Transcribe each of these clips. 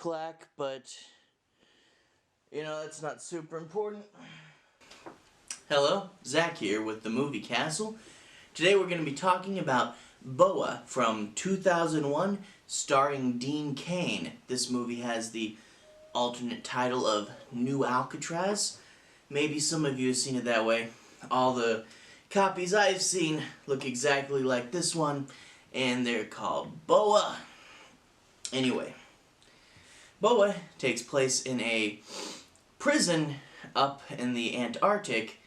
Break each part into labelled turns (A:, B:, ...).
A: clack, but you know, that's not super important. Hello, Zack here with the Movie Castle. Today we're going to be talking about Boa from 2001, starring Dean Cain. This movie has the alternate title of New Alcatraz. Maybe some of you have seen it that way. All the copies I've seen look exactly like this one, and they're called Boa. Anyway, Boa takes place in a prison up in the Antarctic,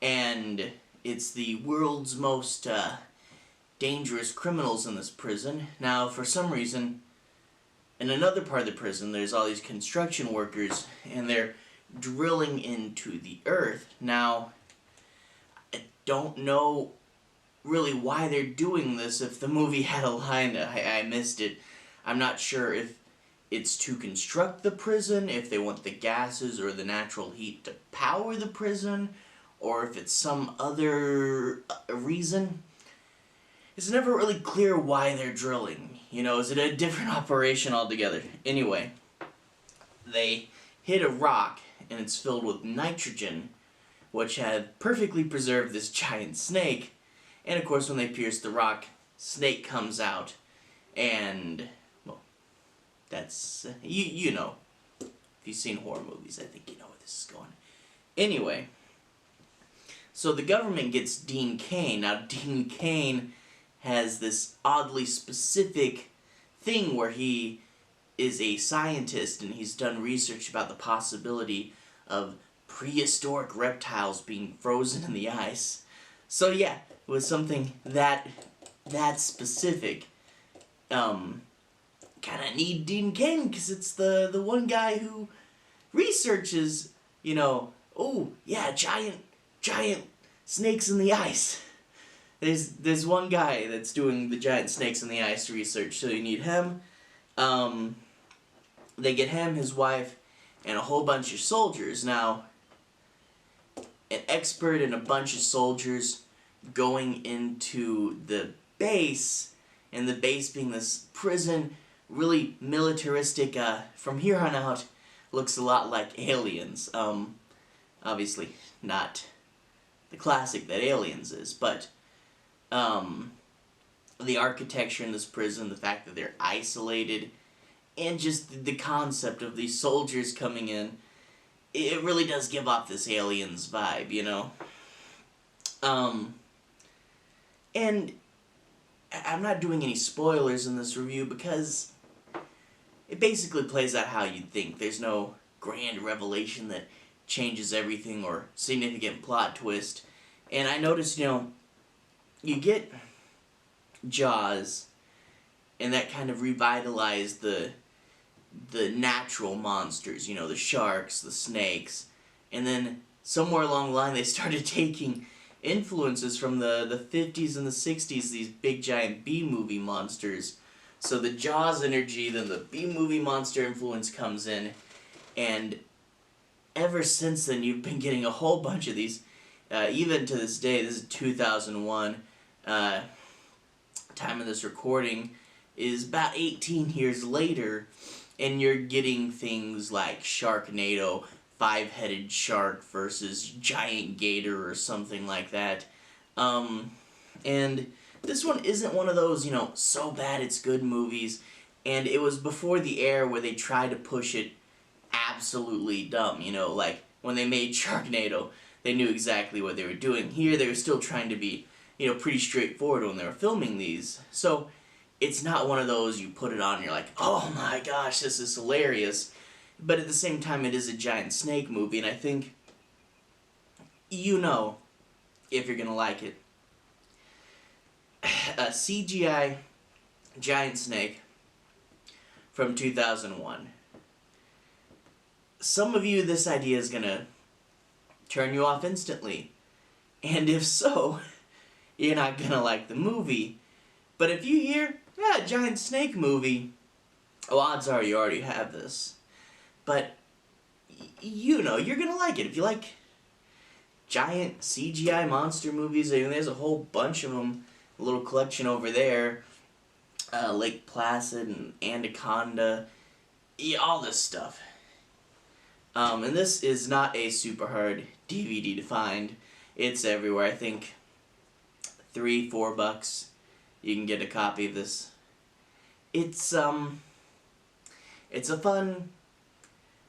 A: and it's the world's most dangerous criminals in this prison. Now, for some reason, in another part of the prison, there's all these construction workers, and they're drilling into the earth. Now, I don't know really why they're doing this. If the movie had a line, I missed it. I'm not sure if it's to construct the prison, if they want the gases or the natural heat to power the prison, or if it's some other reason. It's never really clear why they're drilling. You know, is it a different operation altogether? Anyway, they hit a rock, and it's filled with nitrogen, which had perfectly preserved this giant snake. And of course, when they pierce the rock, snake comes out, and well, that's you know. If you've seen horror movies, I think you know where this is going. Anyway, so the government gets Dean Cain. Now, Dean Cain has this oddly specific thing where he is a scientist, and he's done research about the possibility of prehistoric reptiles being frozen in the ice. So yeah, it was something that specific. Kind of need Dean Cain because it's the one guy who researches, you know, oh yeah, giant snakes in the ice. There's one guy that's doing the giant snakes in the ice research, so you need him. They get him, his wife, and a whole bunch of soldiers. Now, an expert and a bunch of soldiers going into the base, and the base being this prison, really militaristic. From here on out, looks a lot like Aliens. Obviously not the classic that Aliens is, but the architecture in this prison, the fact that they're isolated, and just the concept of these soldiers coming in, it really does give off this Aliens vibe, you know? And I'm not doing any spoilers in this review because it basically plays out how you'd think. There's no grand revelation that changes everything or significant plot twist. And I noticed, you know, you get Jaws, and that kind of revitalized the natural monsters, you know, the sharks, the snakes, and then somewhere along the line they started taking influences from the 50s and the 60s, these big giant B-movie monsters. So the Jaws energy, then the B-movie monster influence comes in, and ever since then you've been getting a whole bunch of these, even to this day. This is 2001, time of this recording is about 18 years later, and you're getting things like Sharknado, five-headed shark versus giant gator or something like that. And this one isn't one of those, you know, so bad it's good movies, and it was before the era where they tried to push it absolutely dumb, you know, like when they made Sharknado, they knew exactly what they were doing. Here, they were still trying to be, you know, pretty straightforward when they were filming these. So, it's not one of those you put it on and you're like, oh my gosh, this is hilarious. But at the same time, it is a giant snake movie, and I think you know if you're gonna like it. A CGI giant snake from 2001. Some of you, this idea is gonna turn you off instantly. And if so, you're not gonna like the movie. But if you hear, yeah, giant snake movie, well, odds are you already have this. But, you know, you're gonna like it. If you like giant CGI monster movies, I mean, there's a whole bunch of them, a little collection over there, Lake Placid and Anaconda. yeah, all this stuff. And this is not a super hard DVD to find. It's everywhere. I think $3-4 you can get a copy of this. It's a fun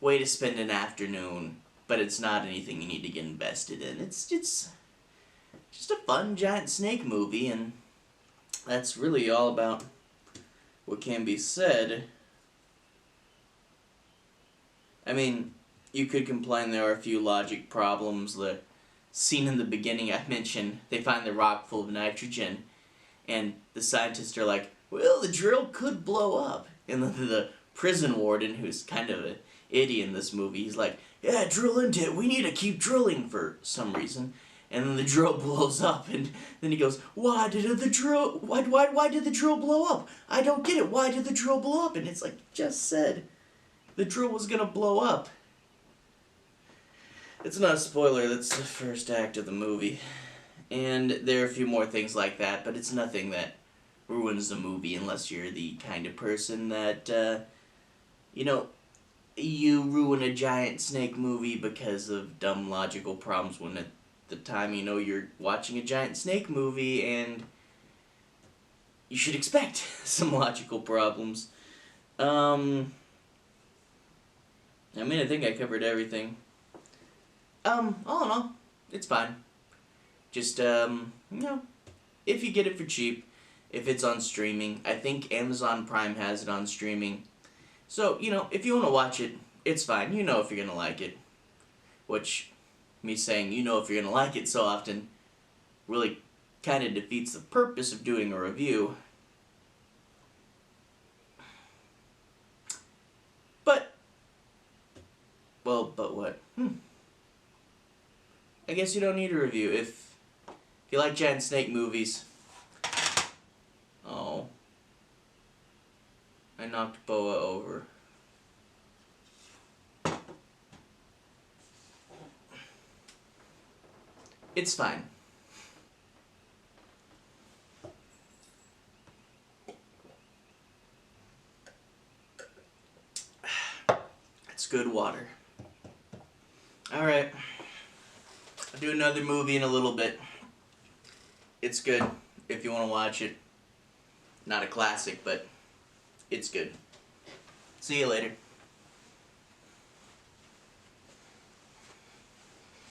A: way to spend an afternoon, but it's not anything you need to get invested in. It's just a fun giant snake movie, and that's really all about what can be said. I mean, you could complain there are a few logic problems. The scene in the beginning I mentioned, they find the rock full of nitrogen, and the scientists are like, well, the drill could blow up. And the prison warden, who's kind of an idiot in this movie, he's like, yeah, drill into it, we need to keep drilling for some reason. And then the drill blows up, and then he goes, why did the drill blow up? I don't get it, why did the drill blow up? And it's like, just said, the drill was gonna blow up. It's not a spoiler, that's the first act of the movie. And there are a few more things like that, but it's nothing that ruins the movie unless you're the kind of person that, you ruin a giant snake movie because of dumb logical problems when at the time you're watching a giant snake movie, and you should expect some logical problems. I think I covered everything. All in all, it's fine. Just, if you get it for cheap, if it's on streaming. I think Amazon Prime has it on streaming. So, if you want to watch it, it's fine. You know if you're going to like it. Which, me saying you know if you're going to like it so often really kind of defeats the purpose of doing a review. But what? I guess you don't need a review. If you like giant snake movies... Oh. I knocked Boa over. It's fine. It's good water. Alright. I'll do another movie in a little bit. It's good if you want to watch it. Not a classic, but it's good. See you later.